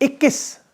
21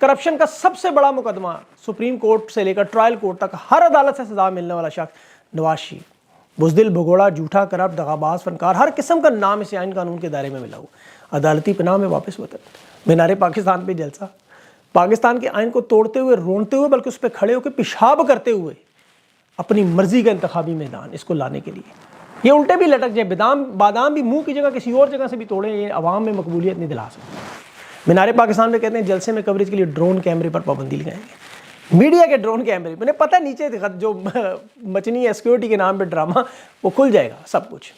corruption کا سب سے بڑا مقدمہ سپریم کورٹ سے لے کر ٹرائل کورٹ تک ہر عدالت سے سزا ملنے والا شخص نواز شریف، بزدل، بھگوڑا، جھوٹا، کرپٹ، دغاباز، فنکار، ہر قسم کا نام اسے آئین قانون کے دائرے میں ملا ہوا، عدالتی پناہ میں واپس وطن، مینار پاکستان پہ جلسہ، پاکستان کے آئین کو توڑتے ہوئے، رونتے ہوئے، بلکہ اس پہ کھڑے ہو کے پیشاب کرتے ہوئے اپنی مرضی کا انتخابی میدان اس کو لانے کے لیے، یہ الٹے بھی لٹک جائے، بادام بھی منہ کی جگہ کسی اور جگہ سے بھی توڑیں، یہ عوام میں مقبولیت نہیں دلا سکتے۔ مینار پاکستان میں کہتے ہیں جلسے میں کوریج کے لیے ڈرون کیمرے پر پابندی لگائیں گے، میڈیا کے ڈرون کیمرے، میں نے پتہ نیچے جو مچنی ہے سیکیورٹی کے نام پہ ڈرامہ، وہ کھل جائے گا سب کچھ۔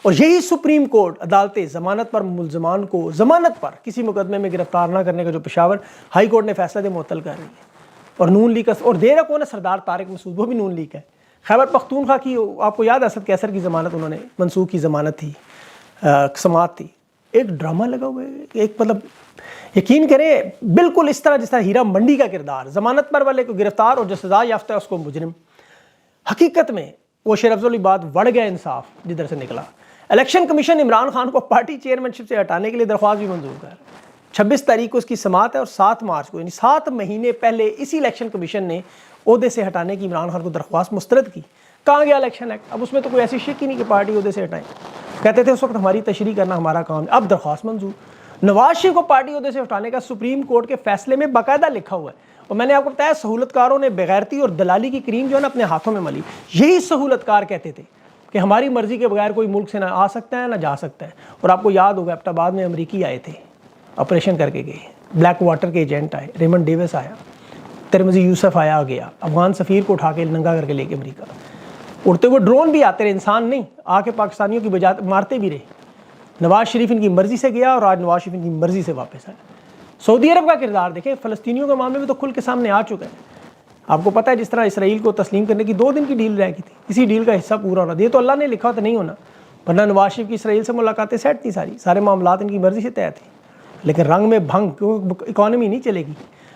اور یہی سپریم کورٹ عدالتیں ضمانت پر ملزمان کو ضمانت پر کسی مقدمے میں گرفتار نہ کرنے کا جو پشاور ہائی کورٹ نے فیصلہ دے معطل کر رہی ہے۔ اور نون لیگ اور دے رہا کون ہے؟ سردار طارق مسعود، وہ بھی نون لیگ ہے۔ خیبر پختونخوا کی آپ کو یاد ہے اسد کیسر کی ضمانت انہوں نے منسوخ کی، ضمانت تھی، سماعت تھی، ایک ڈرامہ لگا ہوا ہے، ایک مطلب یقین کریں بالکل اس طرح جس طرح ہیرا منڈی کا کردار، ضمانت پر والے کو گرفتار اور جو سزا یافتہ ہے اس کو مجرم۔ حقیقت میں وہ شیر افضل بات وڑ گیا انصاف جدھر سے نکلا۔ الیکشن کمیشن عمران خان کو پارٹی چیئرمین شپ سے ہٹانے کے لیے درخواست بھی منظور کر، 26 تاریخ کو اس کی سماعت ہے اور 7 مارچ کو یعنی 7 مہینے پہلے اسی الیکشن کمیشن نے عہدے سے ہٹانے کی عمران خان کو درخواست مسترد کی۔ کہاں گیا الیکشن ایکٹ؟ اب اس میں تو کوئی ایسی شک ہی نہیں کہ پارٹی عہدے سے ہٹائیں، کہتے تھے اس وقت ہماری تشریح کرنا ہمارا کام ہے، اب درخواست منظور۔ نواز شریف کو پارٹی عہدے سے ہٹانے کا سپریم کورٹ کے فیصلے میں باقاعدہ لکھا ہوا ہے، اور میں نے آپ کو بتایا سہولت کاروں نے بغیرتی اور دلالی کی کریم جو ہے نا اپنے ہاتھوں میں ملی۔ یہی سہولت کار کہتے تھے کہ ہماری مرضی کے بغیر کوئی ملک سے نہ آ سکتا ہے نہ جا سکتا ہے۔ اور آپ کو یاد ہوگا ایبٹ آباد میں امریکی آئے تھے، آپریشن کر کے گئے، بلیک واٹر کے ایجنٹ آئے، ریمنڈ ڈیوس آیا، ترمزی یوسف آیا گیا، افغان سفیر کو اٹھا کے ننگا کر کے لے کے امریکہ، اڑتے ہوئے ڈرون بھی آتے رہے، انسان نہیں، آ کے پاکستانیوں کی بجا مارتے بھی رہے۔ نواز شریف ان کی مرضی سے گیا اور آج نواز شریف ان کی مرضی سے واپس آیا۔ سعودی عرب کا کردار دیکھیں، فلسطینیوں کے معاملے میں تو کھل کے سامنے آ چکا ہے۔ آپ کو پتہ ہے جس طرح اسرائیل کو تسلیم کرنے کی 2 دن کی ڈیل رہ گئی تھی، اسی ڈیل کا حصہ پورا ہونا، یہ تو اللہ نے لکھا تو نہیں ہونا، ورنہ نواز شریف کی اسرائیل سے ملاقاتیں سیٹ تھیں، سارے معاملات ان کی مرضی سے طے تھے، لیکن رنگ میں بھنگ، کیونکہ اکانومی نہیں چلے گی۔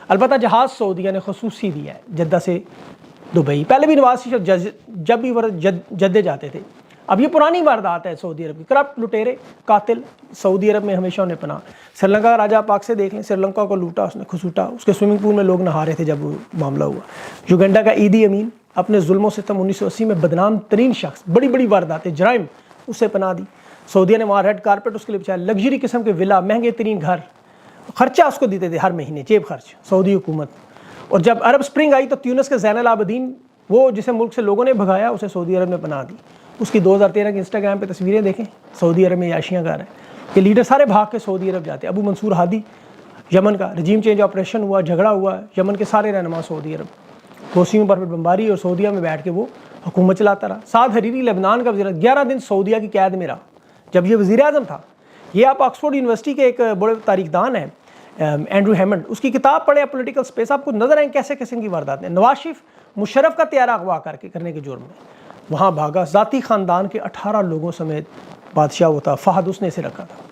البتہ جہاز سعودیہ نے خصوصی دیا ہے جدہ سے دبئی، پہلے بھی نواز شریف جب بھی جدے جاتے تھے، اب یہ پرانی واردات ہے سعودی عرب کی، کرپٹ، لٹیرے، قاتل سعودی عرب میں ہمیشہ انہیں پناہ۔ سری لنکا کا راجہ پاک سے دیکھ لیں، سری لنکا کو لوٹا اس نے، کھسوٹا، اس کے سوئمنگ پول میں لوگ نہا رہے تھے جب وہ معاملہ ہوا۔ یوگنڈا کا ایدی امین اپنے ظلم و ستم 1980 میں بدنام ترین شخص، بڑی بڑی وارداتیں، جرائم، اسے پناہ دی۔ سعودیہ نے وہاں ریڈ کارپٹ اس کے لیے بچھایا، لگژری قسم کے ولا، مہنگے ترین گھر، خرچہ اس کو دیتے تھے ہر مہینے، جیب خرچ سعودی حکومت۔ اور جب عرب سپرنگ آئی تو تیونس کے زین العابدین، وہ جسے ملک سے لوگوں نے بھگایا، اسے سعودی عرب میں پناہ دی۔ اس کی 2013 کی انسٹاگرام پہ تصویریں دیکھیں، سعودی عرب میں عیاشیاں کر رہے ہیں، یہ لیڈر سارے بھاگ کے سعودی عرب جاتے ہیں۔ ابو منصور ہادی یمن کا، رجیم چینج آپریشن ہوا، جھگڑا ہوا، یمن کے سارے رہنما سعودی عرب، گوسیوں پر بمباری، اور سعودیہ میں بیٹھ کے وہ حکومت چلاتا رہا۔ سعد حریری لبنان کا وزیر، 11 دن سعودیہ کی قید میں رہا جب یہ وزیر اعظم تھا۔ یہ آپ آکسفورڈ یونیورسٹی کے ایک بڑے تاریخ دان ہیں اینڈرو ہیمنڈ، اس کی کتاب پڑھیں پولیٹیکل سپیس، آپ کو نظر آئیں کیسے قسم کی واردات ہیں۔ نواز شریف مشرف کا طیارہ اغوا کرنے کے جرم میں وہاں بھاگا، ذاتی خاندان کے 18 لوگوں سمیت، بادشاہ وہ تھا فہد، اس نے اسے رکھا تھا۔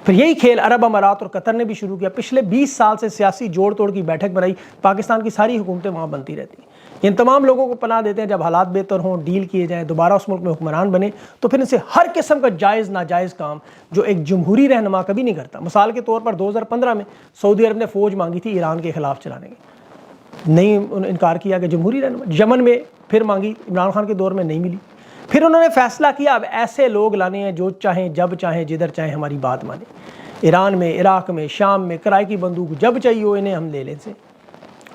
پھر یہی کھیل عرب امارات اور قطر نے بھی شروع کیا۔ پچھلے 20 سال سے سیاسی جوڑ توڑ کی بیٹھک بنائی، پاکستان کی ساری حکومتیں وہاں بنتی رہتی ہیں، ان تمام لوگوں کو پناہ دیتے ہیں، جب حالات بہتر ہوں، ڈیل کیے جائیں، دوبارہ اس ملک میں حکمران بنے، تو پھر ان سے ہر قسم کا جائز ناجائز کام جو ایک جمہوری رہنما کبھی نہیں کرتا۔ مثال کے طور پر 2015 میں سعودی عرب نے فوج مانگی تھی ایران کے خلاف چلانے کی، نہیں انکار کیا کہ جمہوری رہنما۔ یمن میں پھر مانگی، عمران خان کے دور میں نہیں ملی، پھر انہوں نے فیصلہ کیا اب ایسے لوگ لانے ہیں جو چاہیں جب چاہیں جدھر چاہیں ہماری بات مانیں، ایران میں، عراق میں، شام میں، کرائے کی بندوق جب چاہیے ہو انہیں ہم لے لیں سے۔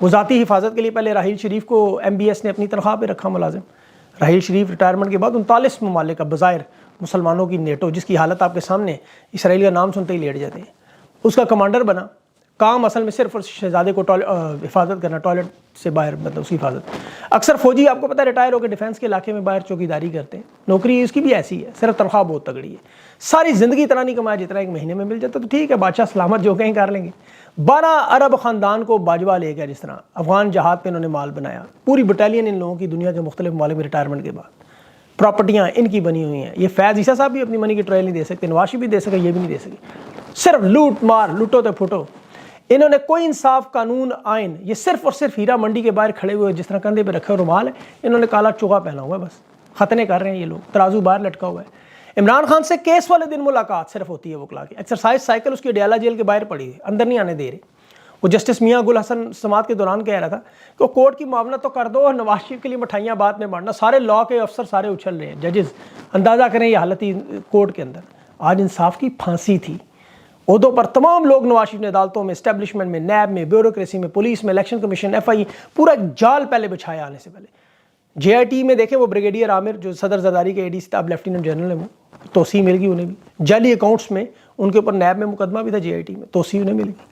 وہ ذاتی حفاظت کے لیے پہلے راحیل شریف کو MBS نے اپنی تنخواہ پہ رکھا ملازم۔ راحیل شریف ریٹائرمنٹ کے بعد 39 ممالک کا بظاہر مسلمانوں کی نیٹو، جس کی حالت آپ کے سامنے، اسرائیل کا نام سنتے ہی لیٹ جاتے ہیں، اس کا کمانڈر بنا۔ کام اصل میں صرف شہزادے کو حفاظت کرنا، ٹوائلٹ سے باہر، مطلب اس کی حفاظت۔ اکثر فوجی آپ کو پتہ ہے ریٹائر ہو کے ڈیفینس کے علاقے میں باہر چوکیداری کرتے ہیں، نوکری اس کی بھی ایسی ہے، صرف تنخواہ بہت تگڑی ہے، ساری زندگی اتنا نہیں کمایا جتنا ایک مہینے میں مل جاتا، تو ٹھیک ہے بادشاہ سلامت جو کہیں کر لیں گے۔ 12 ارب خاندان کو باجوہ لے گیا، جس طرح افغان جہاد پہ انہوں نے مال بنایا، پوری بٹالین ان لوگوں کی دنیا کے مختلف ممالک میں ریٹائرمنٹ کے بعد، پراپرٹیاں ان کی بنی ہوئی ہیں۔ یہ فیض عیسیٰ صاحب بھی اپنی منی کی ٹرائل نہیں دے سکتے، نواز شریف بھی دے سکے، یہ بھی نہیں دے سکے، صرف لوٹ مار، لوٹو تے پھوٹو۔ انہوں نے کوئی انصاف، قانون، آئین، یہ صرف اور صرف ہیرا منڈی کے باہر کھڑے ہوئے جس طرح کندھے پہ رکھے رومال ہے، انہوں نے کالا چوغا پہنا ہوا ہے، بس ختنے کر رہے ہیں یہ لوگ، ترازو باہر لٹکا ہوا ہے۔ عمران خان سے کیس والے دن ملاقات صرف ہوتی ہے وکلا کی، ایکسرسائز سائیکل اس کی ڈیالہ جیل کے باہر پڑی ہے، اندر نہیں آنے دے رہے۔ وہ جسٹس میاں گل حسن سماعت کے دوران کہہ رہا تھا کہ کورٹ کی معاملت تو کر دو اور نواز شریف کے لیے مٹھائیاں بعد میں بانٹنا. سارے لاء کے افسر سارے اچھل رہے ہیں, ججز. اندازہ کریں یہ حالت ہی کورٹ کے اندر. آج انصاف کی پھانسی تھی. عہدوں پر تمام لوگ نواز شریف نے عدالتوں میں, اسٹیبلشمنٹ میں, نیب میں, بیوروکریسی میں, پولیس میں, الیکشن کمیشن, ایف آئی, پورا ایک جال پہلے بچھایا آنے سے پہلے. جے آئی ٹی میں دیکھیں وہ بریگیڈیئر عامر جو صدر زرداری کے اے ڈی سے اب لیفٹیننٹ جنرل ہیں, توسیع مل گئی انہیں بھی. جعلی اکاؤنٹس میں ان کے اوپر نیب میں مقدمہ بھی تھا, جے آئی ٹی میں توسیع انہیں مل گئی.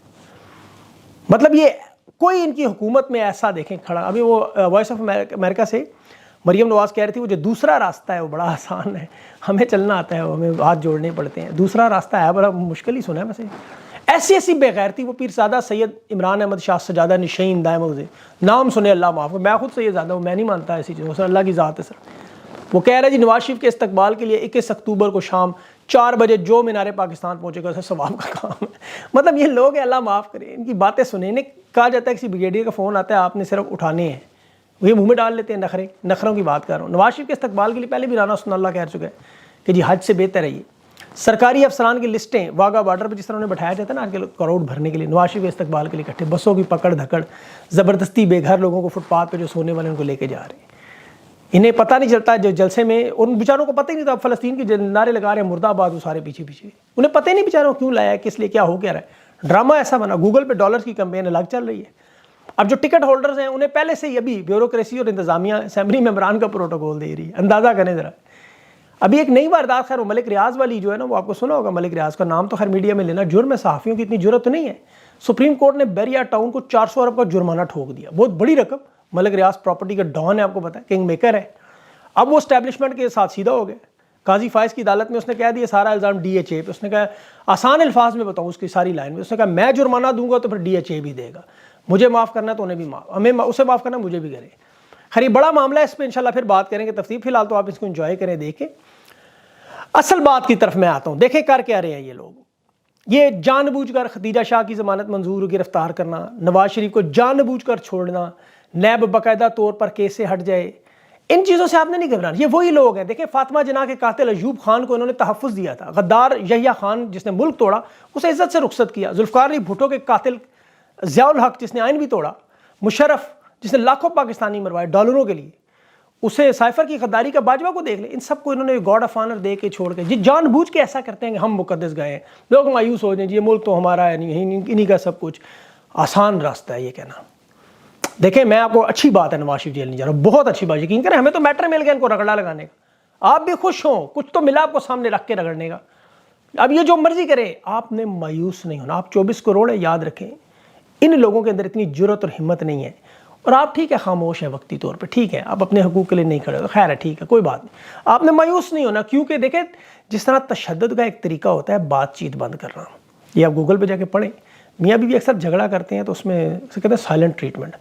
مطلب یہ کوئی ان کی حکومت میں ایسا دیکھیں کھڑا. ابھی وہ وائس آف امریکہ سے مریم نواز کہہ رہی تھی وہ جو دوسرا راستہ ہے وہ بڑا آسان ہے, ہمیں چلنا آتا ہے, ہمیں ہاتھ جوڑنے پڑتے ہیں. دوسرا راستہ ہے بڑا مشکل ہی سنا ہے ویسے. ایسی بےغیرتی. وہ پیرزادہ سید عمران احمد شاہ سجادہ نشین دائم العزیز, نام سنے اللہ معاف, میں خود سید زادہ ہوں, میں نہیں مانتا ایسی چیزوں سے, اللہ کی ذات ہے سر. وہ کہہ رہے جی نواز شریف کے استقبال کے لیے 21 اکتوبر کو شام 4 بجے جو مینار پاکستان پہنچے گا اسے ثواب کا کام ہے. مطلب یہ لوگ ہیں, اللہ معاف کرے, ان کی باتیں سنیں. انہیں کہا جاتا ہے کسی بریگیڈیئر کا فون آتا ہے, آپ نے صرف اٹھانے ہیں, وہ یہ منہ میں ڈال لیتے ہیں. نخروں کی بات کر رہا ہوں. نواز شریف کے استقبال کے لیے پہلے بھی رانا حسن اللہ کہہ چکے ہیں کہ جی حج سے بہتر ہے یہ. سرکاری افسران کی لسٹیں واگا بارڈر پہ جس طرح انہیں بٹھایا جاتا ہے نا آج کل کروڑ بھرنے کے لیے, نواز شریف کے استقبال کے لیے اکٹھے, بسوں کی پکڑ دھکڑ, زبردستی بے گھر لوگوں کو فٹ پاتھ پہ جو سونے والے ان کو لے کے جا رہے ہیں. انہیں پتہ نہیں چلتا جو جلسے میں, ان بیچاروں کو پتہ ہی نہیں تھا فلسطین کے نعرے لگا رہے ہیں مرد آباد, وہ سارے پیچھے انہیں پتہ ہی نہیں بیچاروں کیوں لایا ہے, کس لیے, کیا ہو کیا رہا ہے. ڈرامہ ایسا بنا. گوگل پہ ڈالرز کی کمپین الگ چل رہی ہے. اب جو ٹکٹ ہولڈرز ہیں انہیں پہلے سے ہی ابھی بیوروکریسی اور انتظامیہ اسمبلی ممبران کا پروٹوکول دے رہی ہے. اندازہ کریں ذرا. ابھی ایک نئی واردات, خیر وہ ملک ریاض والی جو ہے نا, وہ آپ کو سنا ہوگا, ملک ریاض کا نام تو خیر میڈیا میں لینا جرم ہے, صحافیوں کی اتنی جرت تو نہیں ہے. سپریم کورٹ نے بیریا ٹاؤن کو 400 ارب کا جرمانہ ٹھوک دیا, بہت بڑی رقم. ملک ریاض پراپرٹی کا ڈان ہے, آپ کو پتا ہے, کنگ میکر ہے. اب وہ اسٹیبلشمنٹ کے ساتھ سیدھا ہو گئے. قاضی فائز کی عدالت میں اس نے کہہ دیا سارا الزام ڈی ایچ اے پہ. اس نے کہا آسان الفاظ میں بتاؤں اس کی ساری لائن میں, اس نے کہا میں جرمانہ دوں گا تو پھر ڈی ایچ اے بھی دے گا, مجھے معاف کرنا ہے تو انہیں بھی معاف, ہمیں اسے معاف کرنا مجھے بھی کرے. خیر یہ بڑا معاملہ ہے, اس پہ انشاءاللہ پھر بات کریں گے تفصیل. فی الحال تو آپ اس کو انجوائے کریں, دیکھیں. اصل بات کی طرف میں آتا ہوں. دیکھیں کر کیا رہے ہیں یہ لوگ. یہ جان بوجھ کر ختیجہ شاہ کی ضمانت منظور, گرفتار کرنا, نواز شریف کو جان بوجھ کر چھوڑنا, نیب باقاعدہ طور پر کیس سے ہٹ جائے, ان چیزوں سے آپ نے نہیں گھبرانا. یہ وہی لوگ ہیں. دیکھیں فاطمہ جناح کے قاتل ایوب خان کو انہوں نے تحفظ دیا تھا. غدار یحییٰ خان جس نے ملک توڑا اسے عزت سے رخصت کیا. ذوالفقار علی بھٹو کے قاتل ضیاء الحق جس نے آئین بھی توڑا, مشرف جس نے لاکھوں پاکستانی مروائے ڈالروں کے لیے, اسے سائفر کی غداری کا باجوہ کو دیکھ لیں. ان سب کو انہوں نے گاڈ آف آنر دے کے چھوڑ کے, یہ جان بوجھ کے ایسا کرتے ہیں کہ ہم مقدس گئے ہیں. لوگ مایوس ہو جائیں, یہ ملک تو ہمارا ہے نہیں, انہی کا سب کچھ. آسان راستہ ہے یہ کہنا. دیکھیں میں آپ کو اچھی بات ہے نواز شریف جیل نہیں جا رہا, بہت اچھی بات. یقین کریں ہمیں تو میٹر مل گیا ان کو رگڑا لگانے کا. آپ بھی خوش ہوں, کچھ تو ملا آپ کو سامنے رکھ کے رگڑنے کا. اب یہ جو مرضی کرے, آپ نے مایوس نہیں ہونا. آپ 24 کروڑ ہے, یاد رکھیں ان لوگوں کے اندر اتنی جرت اور ہمت نہیں ہے. اور آپ ٹھیک ہے خاموش ہیں وقتی طور پہ, ٹھیک ہے آپ اپنے حقوق کے لیے نہیں کھڑے, خیر ہے ٹھیک ہے کوئی بات نہیں. آپ نے مایوس نہیں ہونا, کیونکہ دیکھیں جس طرح تشدد کا ایک طریقہ ہوتا ہے بات چیت بند کرنا, یہ آپ گوگل پہ جا کے پڑھیں. میاں بیوی اکثر جھگڑا کرتے ہیں تو اس میں اسے کہتے ہیں سائلنٹ ٹریٹمنٹ,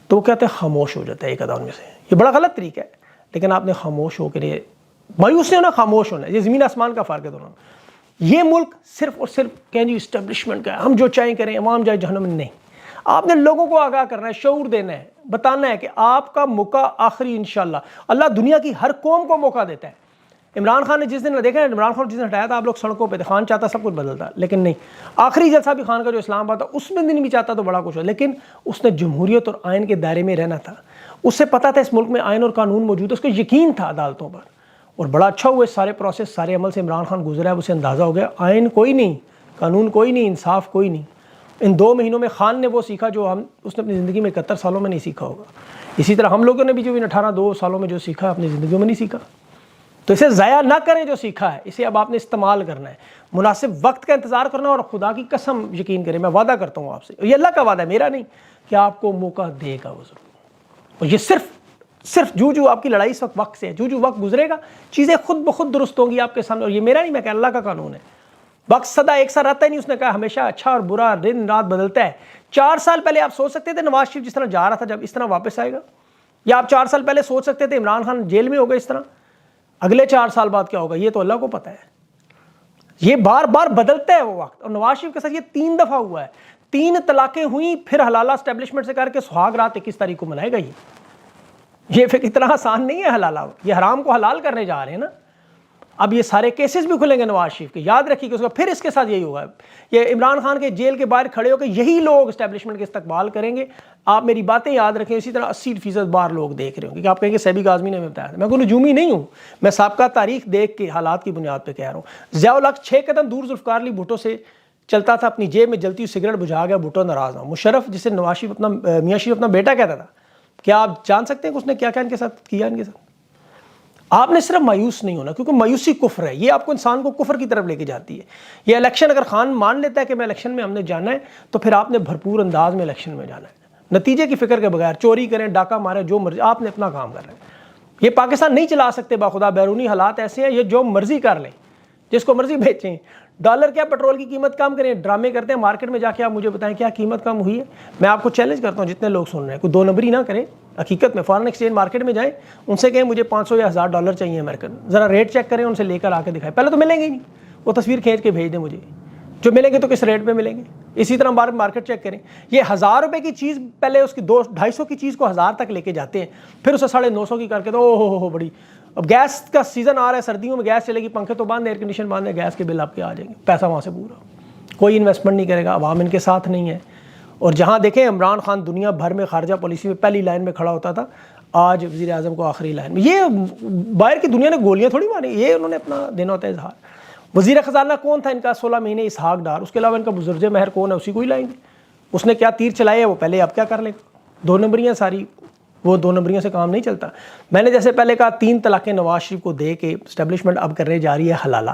تو وہ کہتے ہیں خاموش ہو جاتا ہے ایک ادا ان میں سے. یہ بڑا غلط طریقہ ہے, لیکن آپ نے خاموش ہو کے لیے مایوس نہیں ہونا, خاموش ہونا. یہ زمین آسمان کا فرق ہے دونوں. یہ ملک صرف اور صرف کہیں جی اسٹیبلشمنٹ کا ہے, ہم جو چاہیں کریں, عوام جائے جہنم میں, نہیں. آپ نے لوگوں کو آگاہ کرنا ہے, شعور دینا ہے, بتانا ہے کہ آپ کا موقع آخری انشاءاللہ. اللہ دنیا کی ہر قوم کو موقع دیتا ہے. عمران خان نے جس دن دیکھا ہے, عمران خان جس دن ہٹایا تھا آپ لوگ سڑکوں پہ تھے, خان چاہتا سب کچھ بدلتا, لیکن نہیں. آخری جلسہ بھی خان کا جو اسلام آباد تھا اس میں دن بھی چاہتا تو بڑا کچھ ہو, لیکن اس نے جمہوریت اور آئین کے دائرے میں رہنا تھا. اسے پتا تھا اس ملک میں آئین اور قانون موجود ہے, اس کو یقین تھا عدالتوں پر. اور بڑا اچھا ہوا اس سارے پروسیس, سارے عمل سے عمران خان گزرا ہے, اسے اندازہ ہو گیا آئین کوئی نہیں, قانون کوئی نہیں, انصاف کوئی نہیں. ان 2 مہینوں میں خان نے وہ سیکھا جو اس نے اپنی زندگی میں 71 سالوں میں نہیں سیکھا ہوگا. اسی طرح ہم لوگوں نے بھی جو 2 سالوں میں جو سیکھا اپنی زندگیوں میں نہیں سیکھا. تو اسے ضائع نہ کریں جو سیکھا ہے, اسے اب آپ نے استعمال کرنا ہے, مناسب وقت کا انتظار کرنا, اور خدا کی قسم یقین کریں میں وعدہ کرتا ہوں آپ سے, یہ اللہ کا وعدہ ہے میرا نہیں, کہ آپ کو موقع دے گا وہ ضرور. اور یہ صرف جو آپ کی لڑائی اس وقت سے ہے, جو وقت گزرے گا چیزیں خود بخود درست ہوں گی آپ کے سامنے. اور یہ میرا نہیں, میں کہ اللہ کا قانون ہے. وقت سدا ایک سا رہتا ہی نہیں, اس نے کہا ہمیشہ اچھا اور برا دن رات بدلتا ہے. 4 سال پہلے آپ سوچ سکتے تھے نواز شریف جس طرح جا رہا تھا جب اس طرح واپس آئے گا, یا آپ 4 سال پہلے سوچ سکتے تھے عمران خان جیل میں ہوگا اس طرح, اگلے 4 سال بعد کیا ہوگا یہ تو اللہ کو پتہ ہے. یہ بار بار بدلتا ہے وہ وقت. اور نواز شریف کے ساتھ یہ 3 دفعہ ہوا ہے, 3 طلاقیں ہوئیں, پھر حلالہ اسٹیبلشمنٹ سے کر کے سہاگ رات 21 تاریخ کو منائے گا. یہ پھر اتنا آسان نہیں ہے حلالہ, یہ حرام کو حلال کرنے جا رہے ہیں نا. اب یہ سارے کیسز بھی کھلیں گے نواز شریف کے, یاد رکھیے کہ اس کا پھر اس کے ساتھ یہی ہوگا. یہ عمران خان کے جیل کے باہر کھڑے ہو کے یہی لوگ اسٹیبلشمنٹ کے استقبال کریں گے. آپ میری باتیں یاد رکھیں. اسی طرح 80% باہر لوگ دیکھ رہے ہوں کہ آپ کہیں گے سیبی کاظمی نے ہمیں بتایا تھا. میں کوئی نجومی نہیں ہوں, میں سابقہ تاریخ دیکھ کے حالات کی بنیاد پہ کہہ رہا ہوں. ضیاء الحق 6 قدم دور ذوالفقار علی بھٹو سے چلتا تھا, اپنی جیب میں جلتی ہوئی سگریٹ بجھا گیا, بھٹو ناراض نہ. مشرف جسے نواز شریف اپنا میاں شریف اپنا بیٹا کہتا تھا, کیا آپ جان سکتے ہیں کہ اس نے کیا کیا ان کے ساتھ کیا؟ ان کے ساتھ آپ نے صرف مایوس نہیں ہونا, کیونکہ مایوسی کفر ہے. یہ آپ کو انسان کو کفر کی طرف لے کے جاتی ہے. یہ الیکشن اگر خان مان لیتا ہے کہ میں الیکشن میں ہم نے جانا ہے, تو پھر آپ نے بھرپور انداز میں الیکشن میں جانا ہے, نتیجے کی فکر کے بغیر. چوری کریں, ڈاکہ ماریں, جو مرضی, آپ نے اپنا کام کرنا ہے. یہ پاکستان نہیں چلا سکتے باخدا. بیرونی حالات ایسے ہیں, یہ جو مرضی کر لیں, جس کو مرضی بیچیں. ڈالر کیا پٹرول کی قیمت کم کریں, ڈرامے کرتے ہیں مارکیٹ میں جا کے. آپ مجھے بتائیں کیا قیمت کم ہوئی ہے؟ میں آپ کو چیلنج کرتا ہوں, جتنے لوگ سن رہے ہیں, کوئی 2 نمبری نہ کریں. حقیقت میں فارن ایکسچینج مارکیٹ میں جائیں, ان سے کہیں مجھے 500 یا 1000 ڈالر چاہیے امریکن, ذرا ریٹ چیک کریں, ان سے لے کر آ کے دکھائیں. پہلے تو ملیں گے ہی نہیں, وہ تصویر کھینچ کے بھیج دیں مجھے. جو ملیں گے تو کس ریٹ پہ ملیں گے. اسی طرح مارکیٹ چیک کریں. یہ 1000 روپے کی چیز پہلے اس کی 200-250 کی چیز کو 1000 تک لے کے جاتے ہیں, پھر اسے 950 کی کر کے تو او ہو بڑی. اب گیس کا سیزن آ رہا ہے, سردیوں میں گیس چلے گی, پنکھے تو بند, ایئر کنڈیشن بند ہے, گیس کے بل آپ کے آ جائیں گے, پیسہ وہاں سے پورا. کوئی انویسٹمنٹ نہیں کرے گا, عوام ان کے ساتھ نہیں ہے. اور جہاں دیکھیں عمران خان دنیا بھر میں خارجہ پالیسی میں پہلی لائن میں کھڑا ہوتا تھا, آج وزیر اعظم کو آخری لائن میں. یہ باہر کی دنیا نے گولیاں تھوڑی ماری, یہ انہوں نے اپنا دینا ہوتا ہے اظہار. وزیر خزانہ کون تھا ان کا 16 مہینے؟ اسحاق ڈار. اس کے علاوہ ان کا بزرج مہر کون ہے؟ اسی کو ہی لائیں گے. اس نے کیا تیر چلائے وہ پہلے, اب کیا کر لیں. 2 نمبریاں ساری, وہ 2 نمبریوں سے کام نہیں چلتا. میں نے جیسے پہلے کہا 3 طلاقیں نواز شریف کو دے کے اسٹیبلشمنٹ اب کرنے جا رہی ہے حلالہ,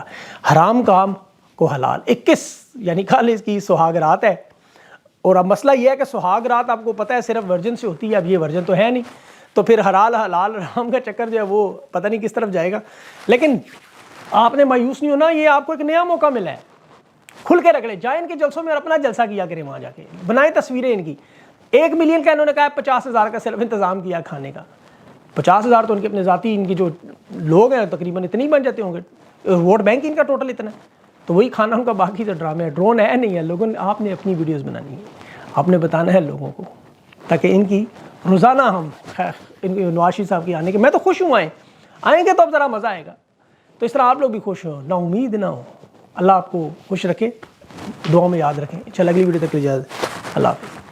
حرام کام کو حلال. 21 یعنی کل اس کی سہاگ رات ہے. اور اب مسئلہ یہ ہے کہ سہاگ رات آپ کو پتہ ہے صرف ورجن سے ہوتی ہے, اب یہ ورجن تو ہے نہیں, تو پھر حلال حرام کا چکر جو ہے وہ پتہ نہیں کس طرف جائے گا. لیکن آپ نے مایوس نہیں ہونا, یہ آپ کو ایک نیا موقع ملا ہے. کھل کے رکھ لیں, جائیں ان کے جلسوں میں اور اپنا جلسہ کیا کریں, وہاں جا کے بنائیں تصویریں ان کی. 1 ملین کا انہوں نے کہا, 50,000 کا صرف انتظام کیا کھانے کا. 50,000 تو ان کے اپنے ذاتی, ان کی جو لوگ ہیں تقریباً اتنے ہی بن جاتے ہوں گے. ووٹ بینک ان کا ٹوٹل اتنا ہے, تو وہی کھانا ان کا. باقی تو ڈرامے ہے, ڈرون ہے نہیں ہے. لوگوں نے, آپ نے اپنی ویڈیوز بنانی ہے, آپ نے بتانا ہے لوگوں کو, تاکہ ان کی روزانہ ہم ان کی نواز شریف صاحب کی آنے کے, میں تو خوش ہوں آئیں گے تو اب ذرا مزہ آئے گا. تو اس طرح آپ لوگ بھی خوش ہوں, نا امید نہ ہو. اللہ آپ کو خوش رکھے, دعا میں یاد رکھیں. چل اگلی ویڈیو تک اجازت, اللہ حافظ.